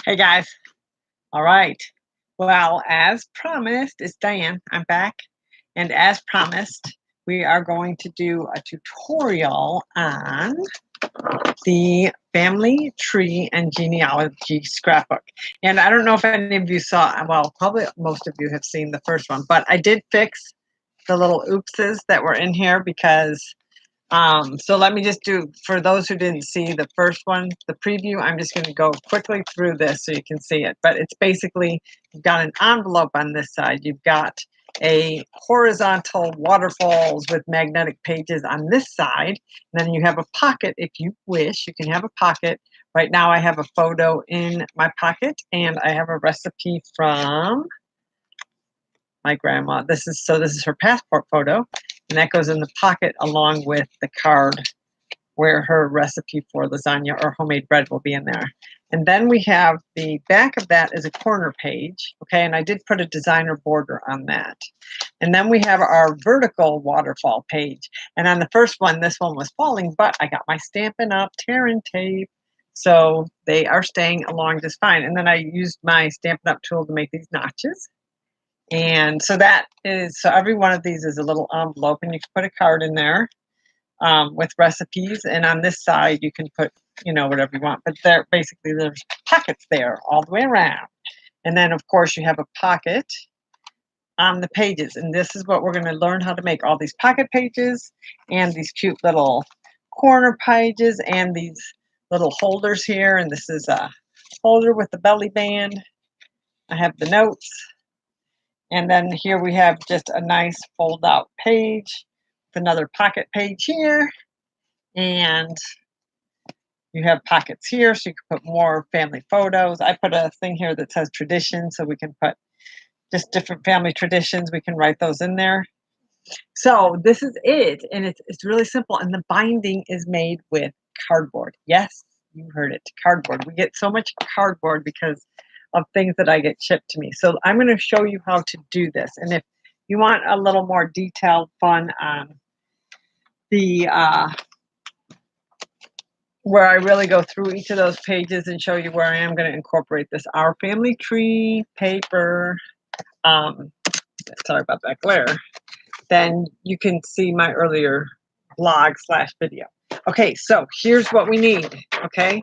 Hey guys. All right. Well, as promised, it's Diane. I'm back. And as promised, we are going to do a tutorial on the family tree and genealogy scrapbook. And I don't know if any of you saw, well, probably most of you have seen the first one, but I did fix the little oopses that were in here because so let me just do, for those who didn't see the first one, the preview, I'm just going to go quickly through this so you can see it. But it's basically, you've got an envelope on this side. You've got a horizontal waterfalls with magnetic pages on this side. And then you have a pocket if you wish. You can have a pocket. Right now I have a photo in my pocket and I have a recipe from my grandma. This is her passport photo, and that goes in the pocket along with the card where her recipe for lasagna or homemade bread will be in there. And then we have the back of that is a corner page, okay, and I did put a designer border on that. And then we have our vertical waterfall page. And on the first one, this one was falling, but I got my Stampin' Up! Tearing tape, so they are staying along just fine. And then I used my Stampin' Up! Tool to make these notches. And so that is, so every one of these is a little envelope, and you can put a card in there with recipes. And on this side, you can put, whatever you want. But there, basically, there's pockets there all the way around. And then, of course, you have a pocket on the pages. And this is what we're going to learn how to make, all these pocket pages and these cute little corner pages and these little holders here. And this is a holder with the belly band. I have the notes. And then here we have just a nice fold out page with another pocket page here. And you have pockets here, so you can put more family photos. I put a thing here that says tradition, so we can put just different family traditions. We can write those in there. So this is it, and it's really simple. And the binding is made with cardboard. Yes, you heard it, cardboard. We get so much cardboard because of things that I get shipped to me. So I'm going to show you how to do this. And if you want a little more detailed fun on the where I really go through each of those pages and show you where I am going to incorporate this Our Family Tree paper, sorry about that glare, then you can see my earlier blog/video. Okay, so here's what we need, okay?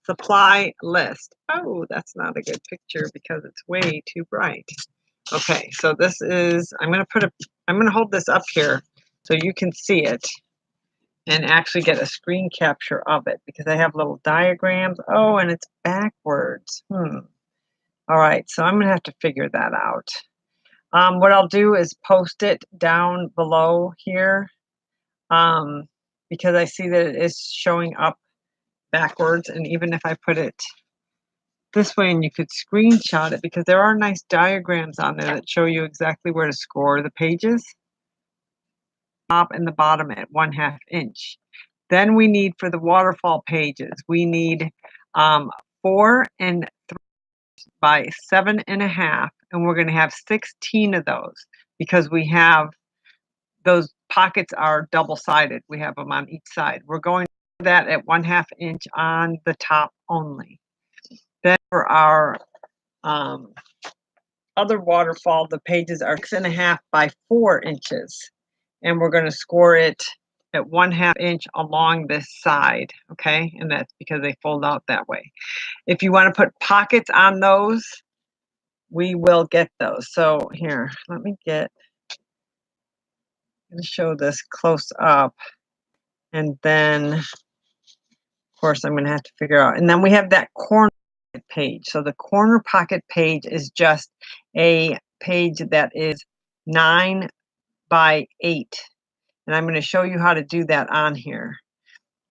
Supply list. Oh, that's not a good picture because it's way too bright. Okay, so this is, I'm gonna hold this up here so you can see it and actually get a screen capture of it because I have little diagrams. Oh, and it's backwards. All right, so I'm gonna have to figure that out. What I'll do is post it down below here because I see that it is showing up backwards. And even if I put it this way, and you could screenshot it because there are nice diagrams on there that show you exactly where to score the pages. Top and the bottom at 1/2 inch. Then we need, for the waterfall pages, we need 4 and 3 by 7.5, and we're going to have 16 of those because we have those pockets are double-sided. We have them on each side. We're going to do that at 1/2 inch on the top only. Then for our other waterfall, the pages are 6.5 by 4 inches, and we're going to score it at 1/2 inch along this side, okay? And that's because they fold out that way. If you want to put pockets on those, we will get those. So here, let me get, I'm going to show this close up, and then of course I'm going to have to figure out. And then we have that corner page. So the corner pocket page is just a page that is 9 by 8. And I'm going to show you how to do that on here.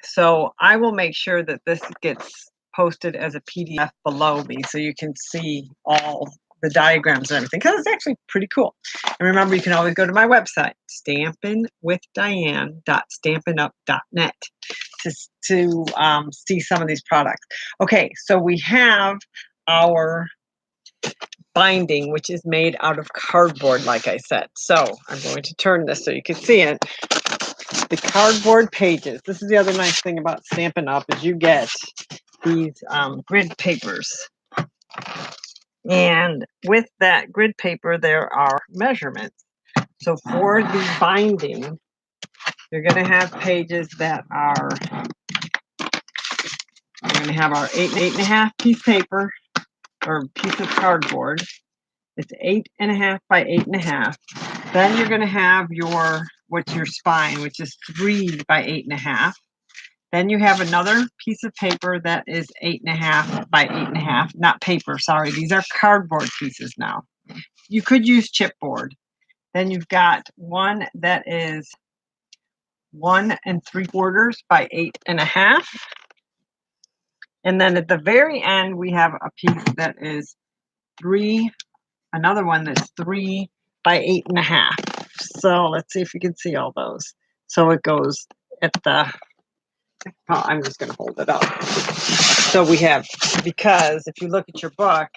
So I will make sure that this gets posted as a PDF below me so you can see all the diagrams and everything, because it's actually pretty cool. And remember, you can always go to my website, stampinwithdiane.stampinup.net, to see some of these products. Okay, so we have our binding, which is made out of cardboard, like I said. So I'm going to turn this so you can see it. The cardboard pages. This is the other nice thing about Stampin' Up! Is you get these grid papers. And with that grid paper, there are measurements. So for the binding, you're going to have pages that are, we're going to have our 8.5 piece paper or piece of cardboard. It's 8.5 by 8.5. Then you're going to have what's your spine, which is 3 by 8.5. Then you have another piece of paper that is 8.5 by 8.5. Not paper, sorry. These are cardboard pieces now. You could use chipboard. Then you've got one that is 1 3/4 by 8.5. And then at the very end, we have a piece that is another one that's 3 by 8.5. So let's see if you can see all those. So it goes at the, oh, I'm just going to hold it up. So we have, because if you look at your book,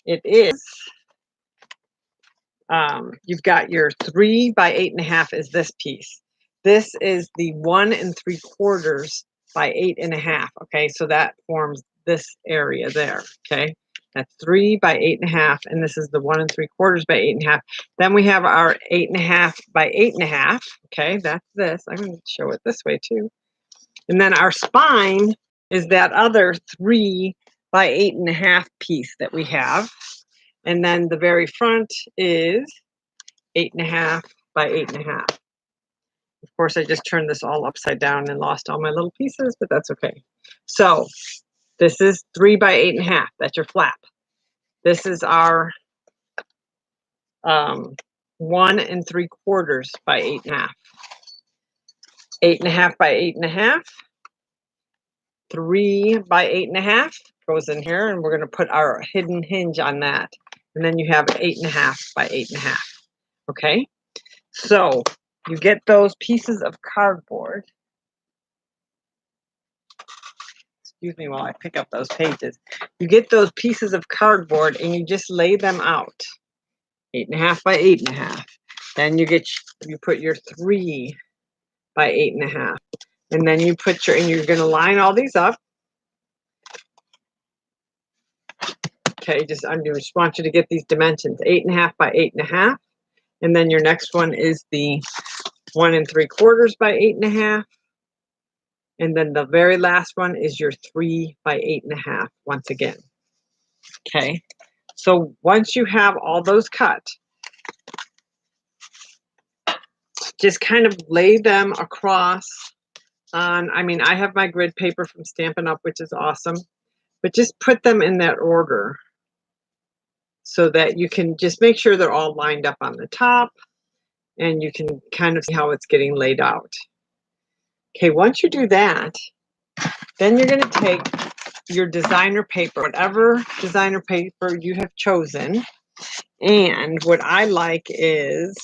it is, you've got your 3 by 8.5 is this piece. This is the 1 3/4 by 8.5. Okay, so that forms this area there. Okay, that's 3 by 8.5, and this is the 1 3/4 by 8.5. Then we have our 8.5 by 8.5. Okay, that's this. I'm going to show it this way too. And then our spine is that other 3 by 8.5 piece that we have. And then the very front is 8.5 by 8.5. Of course, I just turned this all upside down and lost all my little pieces, but that's okay. So this is 3 by 8.5. That's your flap. This is our 1 3/4 by 8.5. 8.5 by 8.5. 3 by 8.5 goes in here, and we're going to put our hidden hinge on that. And then you have 8.5 by 8.5. Okay, so you get those pieces of cardboard. Excuse me while I pick up those pages. You get those pieces of cardboard and you just lay them out. 8.5 by 8.5. Then you put your 3 by 8.5. And then you put and you're going to line all these up. Okay, I just want you to get these dimensions. 8.5 by 8.5. And then your next one is the 1 3/4 by 8.5. And then the very last one is your 3 by 8.5 once again. Okay, so once you have all those cut, just kind of lay them across on, I have my grid paper from Stampin' Up, which is awesome, but just put them in that order so that you can just make sure they're all lined up on the top and you can kind of see how it's getting laid out. Okay, once you do that, then you're going to take your designer paper, whatever designer paper you have chosen. And what I like is,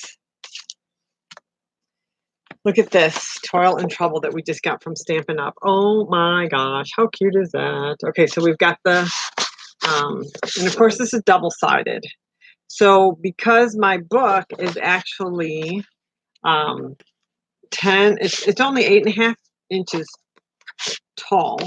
look at this Toil and Trouble that we just got from Stampin' Up. Oh my gosh, how cute is that? Okay, so we've got the, and of course this is double-sided. So because my book is actually 10, it's only 8.5 inches tall,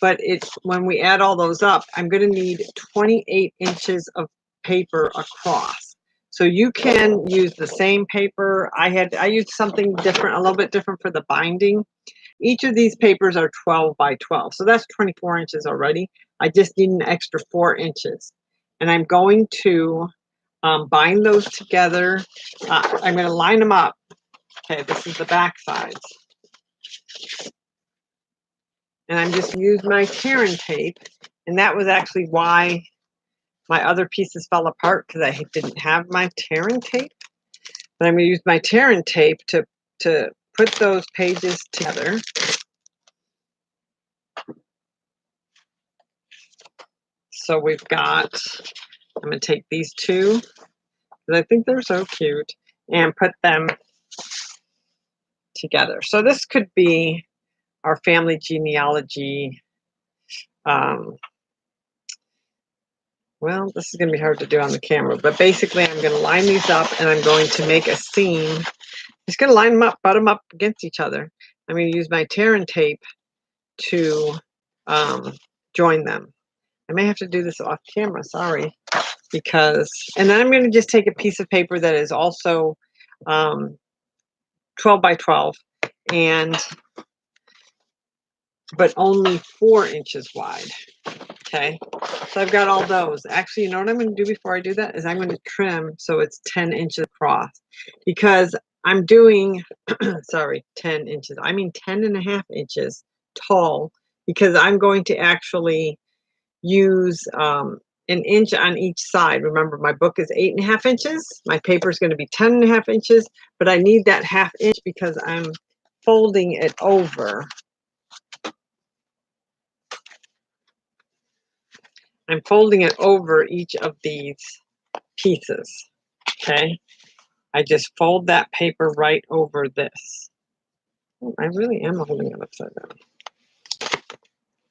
but when we add all those up, I'm going to need 28 inches of paper across. So you can use the same paper. I used something different, a little bit different for the binding. Each of these papers are 12 by 12, so that's 24 inches already. I just need an extra 4 inches, and I'm going to bind those together. I'm going to line them up. Okay, this is the back sides. And I'm just going to use my tear and tape. And that was actually why my other pieces fell apart, because I didn't have my tear and tape. But I'm going to use my tear and tape to put those pages together. So we've got, I'm going to take these two, because I think they're so cute, and put them together. So this could be our family genealogy. Well, this is going to be hard to do on the camera, but basically I'm going to line these up and I'm going to make a seam. Just going to line them up, butt them up against each other. I'm going to use my tear and tape to join them. I may have to do this off camera, sorry, because, and then I'm going to just take a piece of paper that is also 12 by 12 and but only 4 inches wide. Okay, so I've got all those. Actually, you know what I'm going to do before I do that is I'm going to trim so it's 10 inches across, because I'm doing sorry, 10 inches, I mean 10.5 inches tall, because I'm going to actually use an inch on each side. Remember, my book is 8.5 inches. My paper is going to be 10.5 inches, but I need that ½ inch because I'm folding it over. I'm folding it over each of these pieces. Okay, I just fold that paper right over this. Oh, I really am holding it upside down.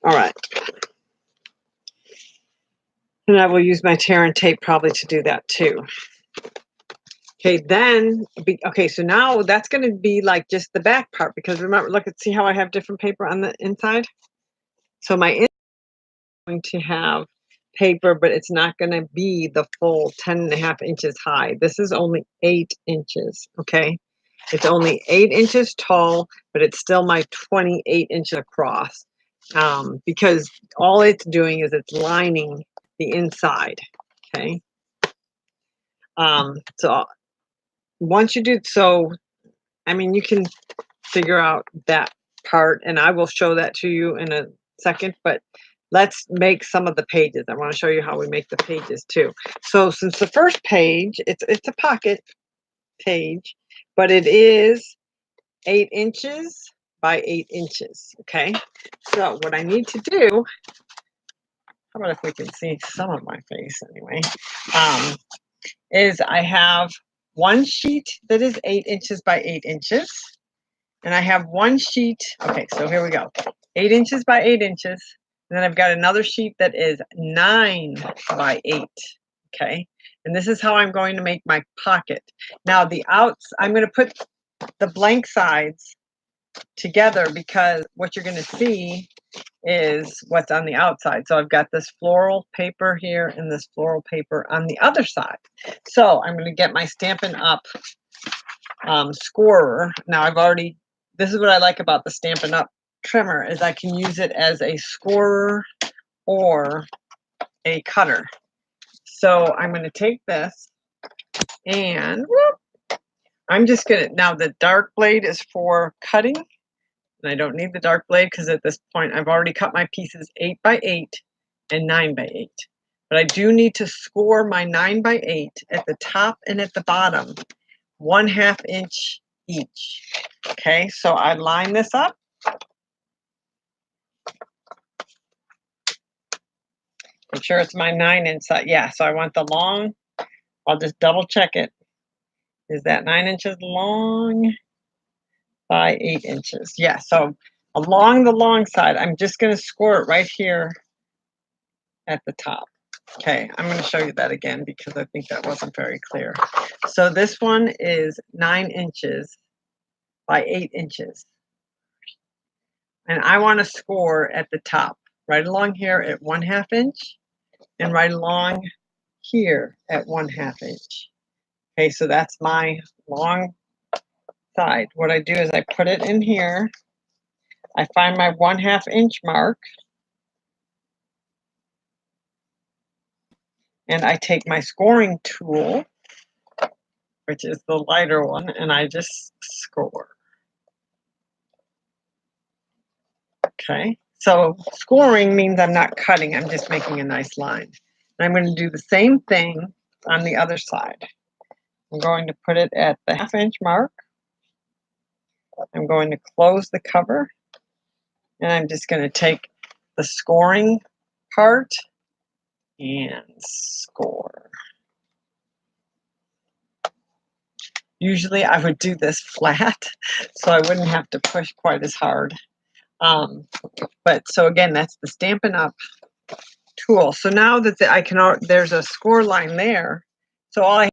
All right. And I will use my tear and tape probably to do that too. Okay, then, okay, so now that's going to be like just the back part, because remember, look at, see how I have different paper on the inside? So my inside is going to have paper, but it's not going to be the full 10.5 inches high. This is only 8 inches, okay? It's only 8 inches tall, but it's still my 28 inches across, because all it's doing is it's lining the inside, okay? So once you do, so, I mean, you can figure out that part, and I will show that to you in a second, but let's make some of the pages. I want to show you how we make the pages too. So since the first page, it's a pocket page, but it is 8 inches by 8 inches, okay? So what I need to do, how about if we can see some of my face anyway, is I have one sheet that is 8 inches by 8 inches, and I have one sheet, okay, so here we go, 8 inches by 8 inches, and then I've got another sheet that is 9 by 8, okay? And this is how I'm going to make my pocket. Now the outs, I'm going to put the blank sides together, because what you're going to see is what's on the outside. So I've got this floral paper here and this floral paper on the other side. So I'm going to get my Stampin' Up! Scorer. Now I've already, this is what I like about the Stampin' Up! Trimmer, is I can use it as a scorer or a cutter. So I'm going to take this and whoop, I'm just going to, now the dark blade is for cutting, and I don't need the dark blade because at this point I've already cut my pieces 8 by 8 and 9 by 8. But I do need to score my 9 by 8 at the top and at the bottom, 1/2 inch each. Okay, so I line this up. Make sure it's my 9 inch side. Yeah, so I want the long, I'll just double check it. Is that 9 inches long by 8 inches? Yeah, so along the long side, I'm just going to score it right here at the top. Okay, I'm going to show you that again because I think that wasn't very clear. So this one is 9 inches by 8 inches. And I want to score at the top, right along here at 1/2 inch, and right along here at 1/2 inch. Okay, so that's my long side. What I do is I put it in here. I find my 1/2 inch mark, and I take my scoring tool, which is the lighter one, and I just score. Okay, so scoring means I'm not cutting, I'm just making a nice line. And I'm going to do the same thing on the other side. I'm going to put it at the 1/2 inch mark. I'm going to close the cover, and I'm just going to take the scoring part and score. Usually I would do this flat, so I wouldn't have to push quite as hard. But so again, that's the Stampin' Up! Tool. So now that I can, there's a score line there, so all I have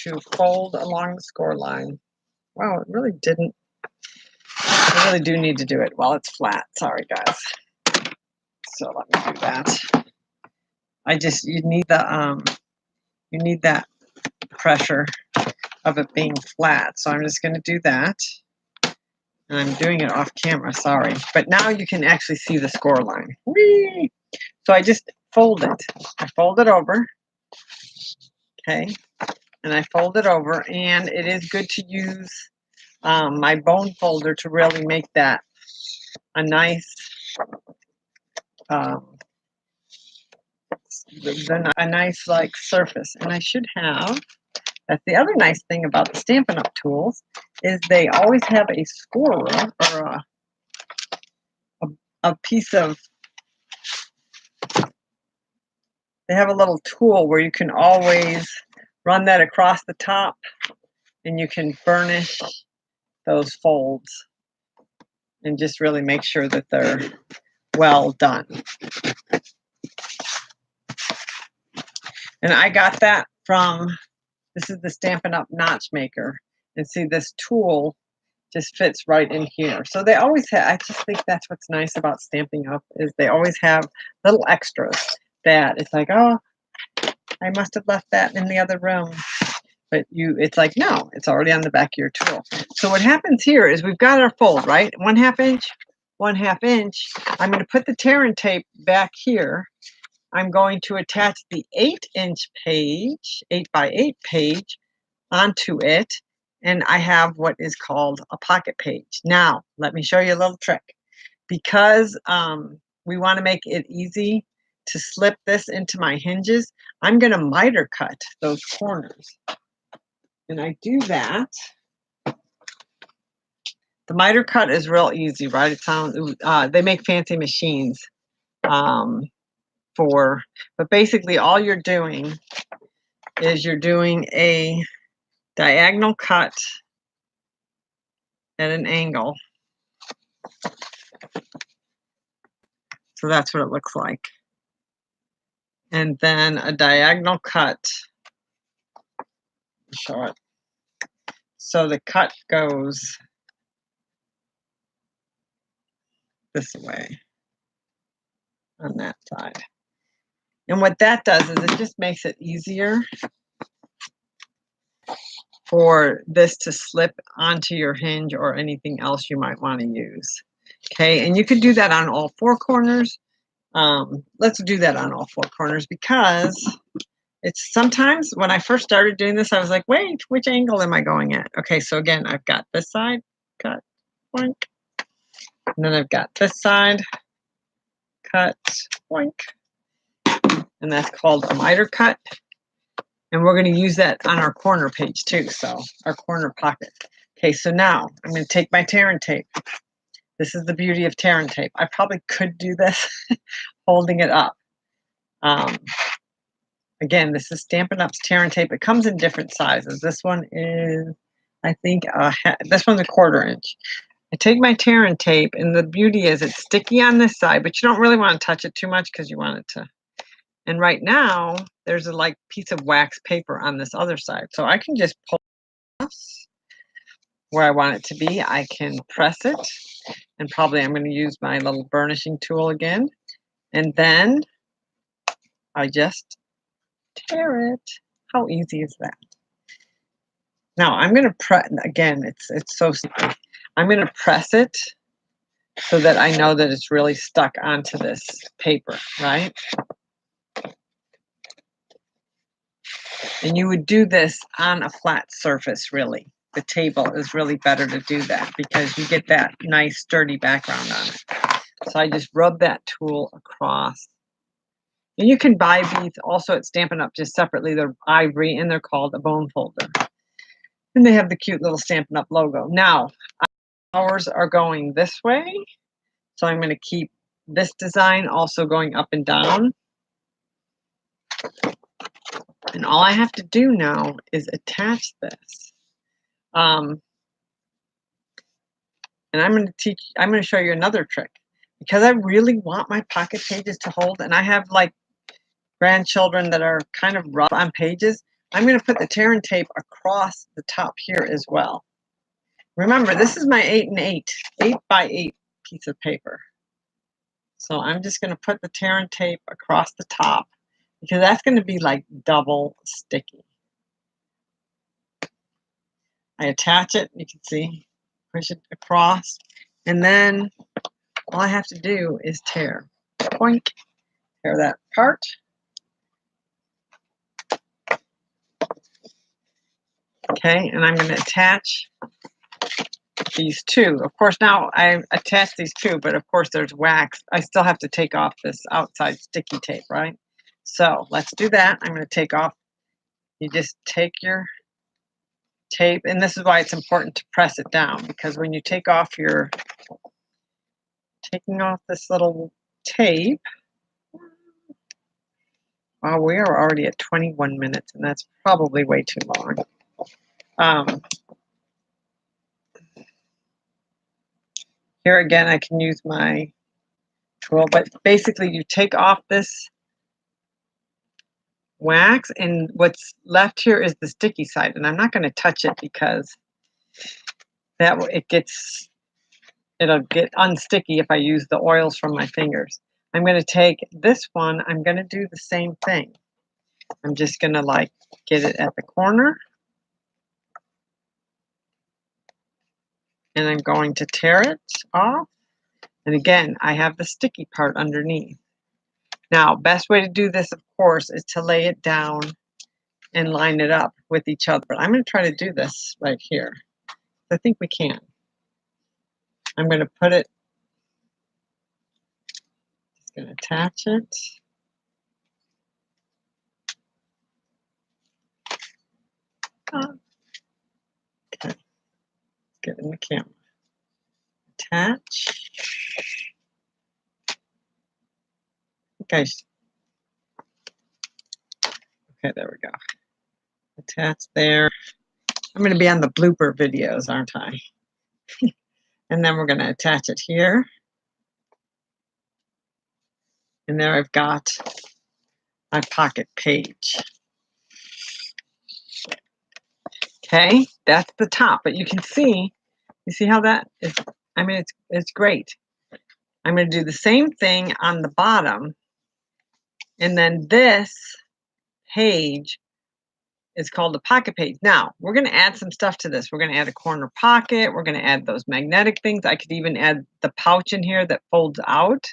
to fold along the score line. Wow, it really didn't. I really do need to do it while it's flat. Sorry, guys. So let me do that. you need that pressure of it being flat. So I'm just going to do that. And I'm doing it off camera, sorry. But now you can actually see the score line. Whee! So I just fold it. I fold it over. Okay. And I fold it over. And it is good to use my bone folder to really make that a nice a nice like surface. And I should have, that's the other nice thing about the Stampin' Up! Tools, is they always have a scorer or a piece of, they have a little tool where you can always run that across the top and you can burnish those folds and just really make sure that they're well done. And I got that from, this is the Stampin' Up! Notch Maker. And see, this tool just fits right in here. So they always have, I just think that's what's nice about Stampin' Up! Is they always have little extras that it's like, oh, I must have left that in the other room. But it's like, no, it's already on the back of your tool. So what happens here is we've got our fold, right? 1/2 inch, 1/2 inch. I'm going to put the tear and tape back here. I'm going to attach the 8-inch page, 8x8 page onto it. And I have what is called a pocket page. Now, let me show you a little trick. Because we want to make it easy to slip this into my hinges, I'm going to miter cut those corners. And I do that. The miter cut is real easy, right? It sounds, they make fancy machines but basically all you're doing is you're doing a diagonal cut at an angle. So that's what it looks like. And then a diagonal cut. Show it. So the cut goes this way on that side. And what that does is it just makes it easier for this to slip onto your hinge or anything else you might want to use. Okay, and you could do that on all 4 corners. Let's do that on all 4 corners because it's sometimes when I first started doing this, I was like, wait, which angle am I going at? Okay, so again, I've got this side, cut, boink. And then I've got this side, cut, boink. And that's called a miter cut. And we're going to use that on our corner page too, so our corner pocket. Okay, so now I'm going to take my tear and tape. This is the beauty of tear and tape. I probably could do this holding it up. Again, this is Stampin' Up's tear and tape. It comes in different sizes. This one is, I think, this one's a 1/4 inch. I take my tear and tape, and the beauty is it's sticky on this side, but you don't really want to touch it too much because you want it to. And right now, there's a like piece of wax paper on this other side. So I can just pull this where I want it to be. I can press it, and probably I'm going to use my little burnishing tool again. And then I just tear it. How easy is that? Now I'm going to press, again, it's so simple. I'm going to press it so that I know that it's really stuck onto this paper, right? And you would do this on a flat surface, really. The table is really better to do that because you get that nice sturdy background on it. So I just rub that tool across. And you can buy these also at Stampin' Up! Just separately. They're ivory and they're called a bone folder. And they have the cute little Stampin' Up! Logo. Now, ours are going this way. So I'm going to keep this design also going up and down. And all I have to do now is attach this. And I'm going to show you another trick. Because I really want my pocket pages to hold, and I have like grandchildren that are kind of rough on pages, I'm going to put the tear and tape across the top here as well. Remember, this is my 8 and 8x8 piece of paper. So I'm just going to put the tear and tape across the top. because that's going to be like double sticky. I attach it, you can see, push it across, and then all I have to do is tear. Poink, tear that apart. Okay, and I'm going to attach these two. Of course, now I attached these two, but of course there's wax. I still have to take off this outside sticky tape, right? So let's do that. I'm going to take off. You just take your tape, and this is why it's important to press it down, because when you take off your, taking off this little tape, well, we are already at 21 minutes, and that's probably way too long. Here again, I can use my tool, but basically you take off this wax, and what's left here is the sticky side, and I'm not going to touch it because that it'll get unsticky if I use the oils from my fingers. I'm going to take this one, I'm going to do the same thing. I'm just going to like get it at the corner, and I'm going to tear it off. And again, I have the sticky part underneath. Now, best way to do this, of course, is to lay it down and line it up with each other. But I'm going to try to do this right here. I think we can. I'm going to put it, just going to attach it. Okay, let's get in the camera. Attach. Okay. Okay, there we go. Attach there. I'm going to be on the blooper videos, aren't I? And then we're going to attach it here. And there I've got my pocket page. Okay, that's the top, but you can see, you see how that is, I mean, it's great. I'm going to do the same thing on the bottom, and then this page is called the pocket page. Now, we're going to add some stuff to this. We're going to add a corner pocket. We're going to add those magnetic things. I could even add the pouch in here that folds out.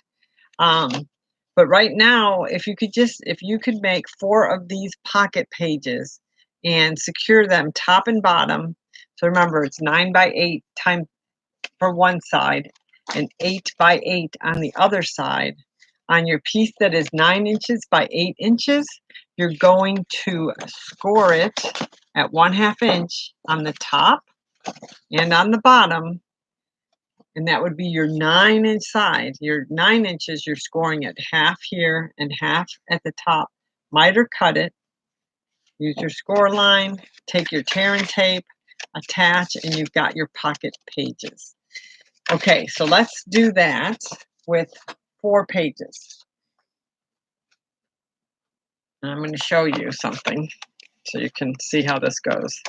But right now, if you could make 4 of these pocket pages and secure them top and bottom. So remember, it's 9 by 8 time for one side and 8 by 8 on the other side. On your piece that is 9 inches by 8 inches, you're going to score it at 1/2 inch on the top and on the bottom. And that would be your 9-inch side. Your 9 inches, you're scoring at half here and half at the top. Miter cut it. Use your score line. Take your tear and tape, attach, and you've got your pocket pages. Okay, so let's do that with 4 pages. And I'm going to show you something so you can see how this goes.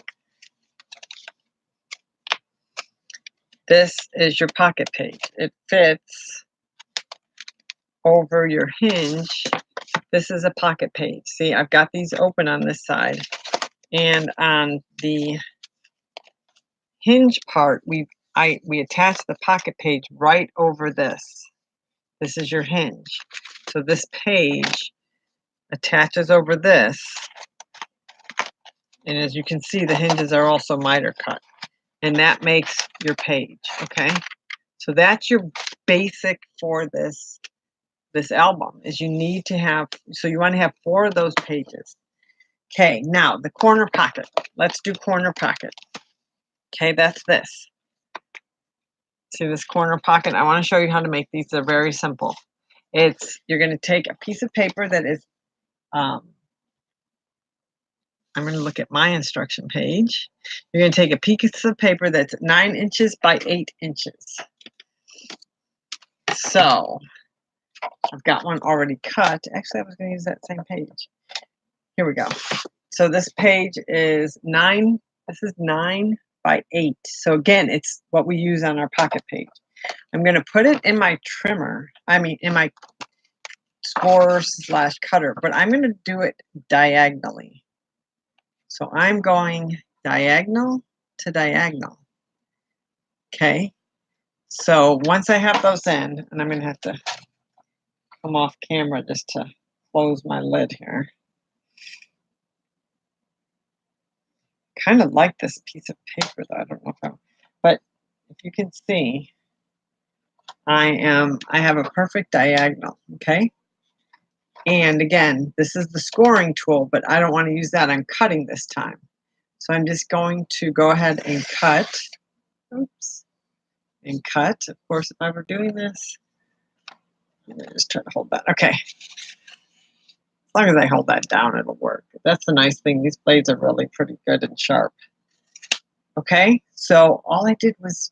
This is your pocket page. It fits over your hinge. This is a pocket page. See, I've got these open on this side. And on the hinge part, we attach the pocket page right over this. This is your hinge. So this page attaches over this. And as you can see, the hinges are also miter cut. And that makes your page, okay? So that's your basic for this album, is you need to have, so you want to have 4 of those pages. Okay, now the corner pocket. Let's do corner pocket. Okay, that's this. See this corner pocket? I want to show you how to make these. They're very simple. You're going to take a piece of paper that is, I'm going to look at my instruction page. You're going to take a piece of paper that's 9 inches by 8 inches. So I've got one already cut. Actually, I was going to use that same page. Here we go. So this page is 9. This is 9 by 8. So again, it's what we use on our pocket page. I'm going to put it in my trimmer. In my scorer slash cutter, but I'm going to do it diagonally. So I'm going diagonal to diagonal. Okay. So once I have those in, and I'm going to have to come off camera just to close my lid here. Kind of like this piece of paper though. I don't know if but if you can see, I have a perfect diagonal, okay? And again, this is the scoring tool, but I don't want to use that. I'm cutting this time. So I'm just going to go ahead and cut. Oops. And cut. Of course, if I were doing this, I'm going to just try to hold that. Okay. As long as I hold that down, it'll work. That's the nice thing. These blades are really pretty good and sharp. Okay, so all I did was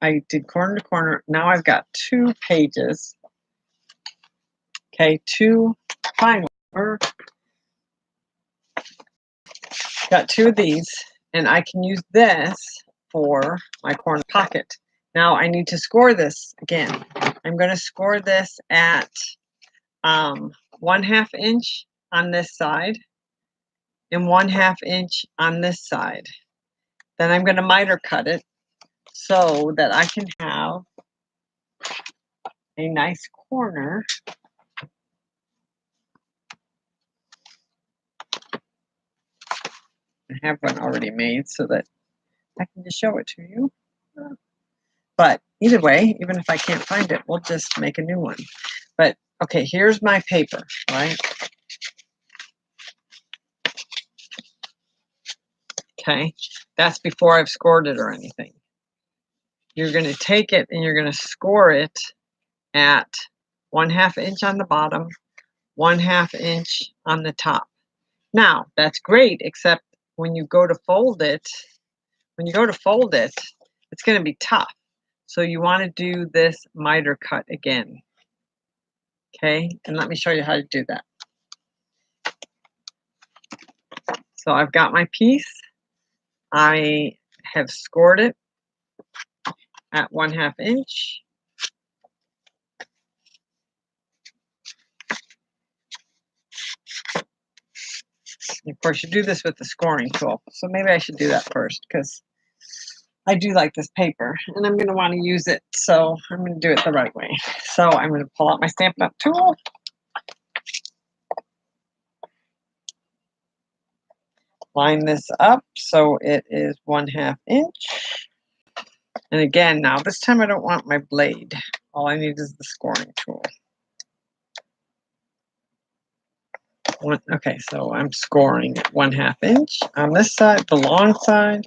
I did corner to corner. Now I've got 2 pages. Okay, 2 fine. Got 2 of these, and I can use this for my corner pocket. Now I need to score this again. I'm going to score this at 1/2 inch on this side and 1/2 inch on this side. Then I'm going to miter cut it so that I can have a nice corner. I have one already made so that I can just show it to you. But either way, even if I can't find it, we'll just make a new one. But okay, here's my paper, right? Okay, that's before I've scored it or anything. You're going to take it and you're going to score it at 1/2 inch on the bottom, 1/2 inch on the top. Now, that's great, except when you go to fold it, it's going to be tough. So you want to do this miter cut again. Okay, and let me show you how to do that. So I've got my piece. I have scored it at 1/2 inch. Of course, you do this with the scoring tool. So maybe I should do that first because I do like this paper and I'm going to want to use it. So I'm going to do it the right way. So I'm going to pull out my Stampin' Up! Tool. Line this up so it is 1/2 inch. And again, now this time I don't want my blade. All I need is the scoring tool. Okay, so I'm scoring at 1/2 inch on this side, the long side,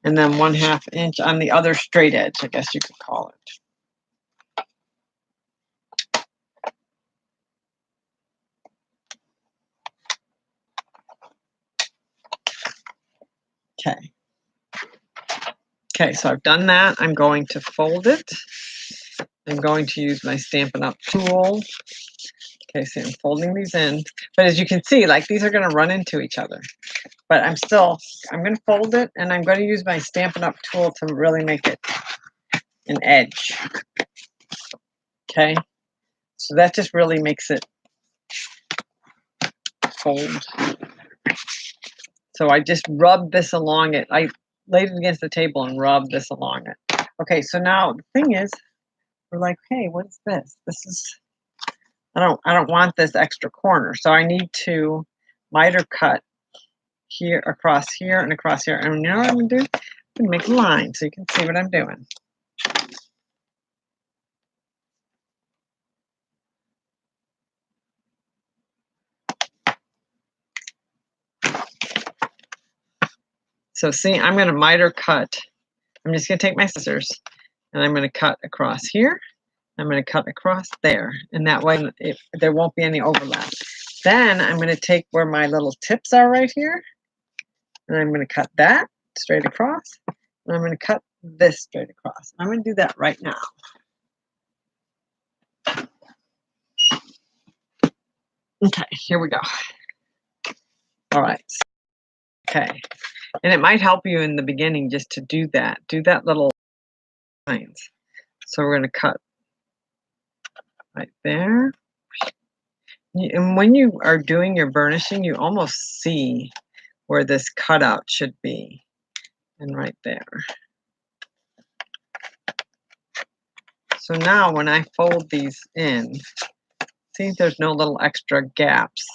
and then 1/2 inch on the other straight edge, I guess you could call it. Okay. Okay, so I've done that. I'm going to fold it. I'm going to use my Stampin' Up! Tool. Okay, so I'm folding these in. But as you can see, like these are going to run into each other. But I'm going to fold it and I'm going to use my Stampin' Up! Tool to really make it an edge. Okay, so that just really makes it fold. So I just rubbed this along it. I laid it against the table and rubbed this along it. Okay, so now the thing is, we're like, hey, what's this? This is, I don't want this extra corner. So I need to miter cut here, across here, and across here. And you know what I'm gonna do? I'm gonna make a line so you can see what I'm doing. So see, I'm gonna miter cut. I'm just gonna take my scissors and I'm gonna cut across here. I'm going to cut across there, and that way there won't be any overlap. Then I'm going to take where my little tips are right here, and I'm going to cut that straight across, and I'm going to cut this straight across. I'm going to do that right now. Okay, here we go. All right. Okay, and it might help you in the beginning just to do that little lines. So we're going to cut right there, And when you are doing your burnishing, you almost see where this cutout should be. And right there. So now when I fold these in, see there's no little extra gaps.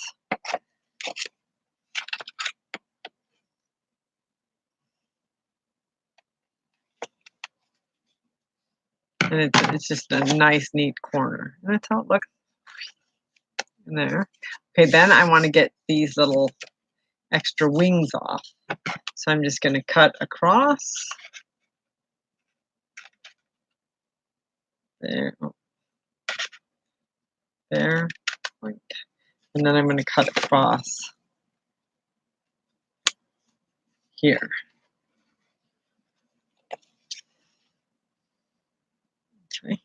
And it's just a nice, neat corner. And that's how it looks in there. Okay, then I want to get these little extra wings off. So I'm just going to cut across. There. Oh, there. And then I'm going to cut across here. Okay.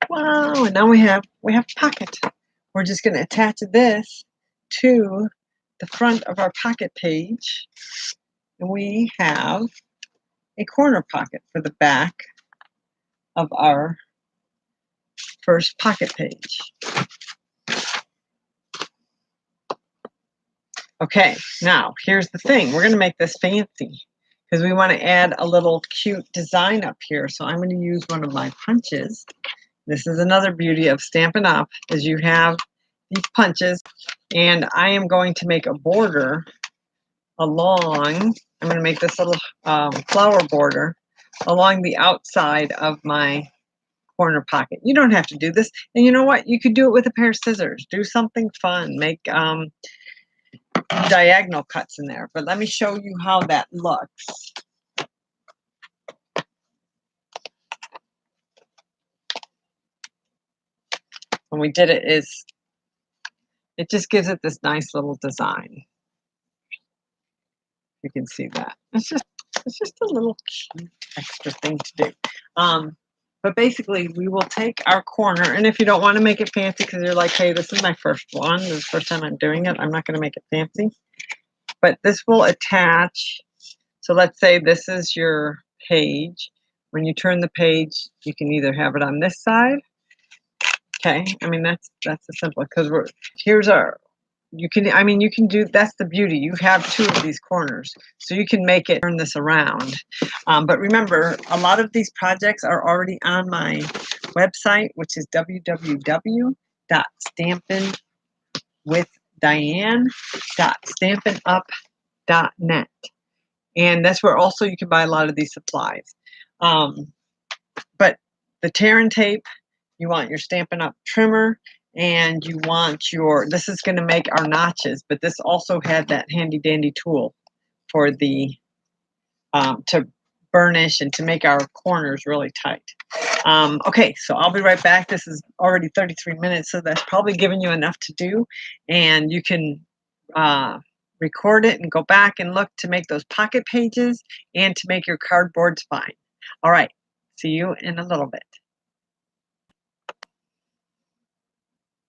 Wow, and now we have pocket. We're just going to attach this to the front of our pocket page, and we have a corner pocket for the back of our first pocket page. Okay, now here's the thing. We're going to make this fancy because we want to add a little cute design up here. So I'm going to use one of my punches. This is another beauty of Stampin' Up! Is you have these punches, and I am going to make a border along. I'm going to make this little flower border along the outside of my corner pocket. You don't have to do this. And you know what? You could do it with a pair of scissors. Do something fun. Make diagonal cuts in there. But let me show you how that looks. When we did it is, it just gives it this nice little design. You can see that. It's just a little cute extra thing to do. But basically, we will take our corner, and if you don't want to make it fancy because you're like, hey, this is my first one, this is the first time I'm doing it, I'm not going to make it fancy. But this will attach. So let's say this is your page. When you turn the page, you can either have it on this side. Okay, I mean that's the simple because here's our. You can do, that's the beauty. You have two of these corners, so you can make it, turn this around. But remember, a lot of these projects are already on my website, which is www.stampinwithdiane.stampinup.net. And that's where also you can buy a lot of these supplies. But the tear and tape, you want your Stampin' Up! Trimmer, and you want this is going to make our notches, but this also had that handy dandy tool for the, to burnish and to make our corners really tight. Okay, so I'll be right back. This is already 33 minutes, so that's probably given you enough to do, and you can record it and go back and look to make those pocket pages and to make your cardboard spine. All right, see you in a little bit.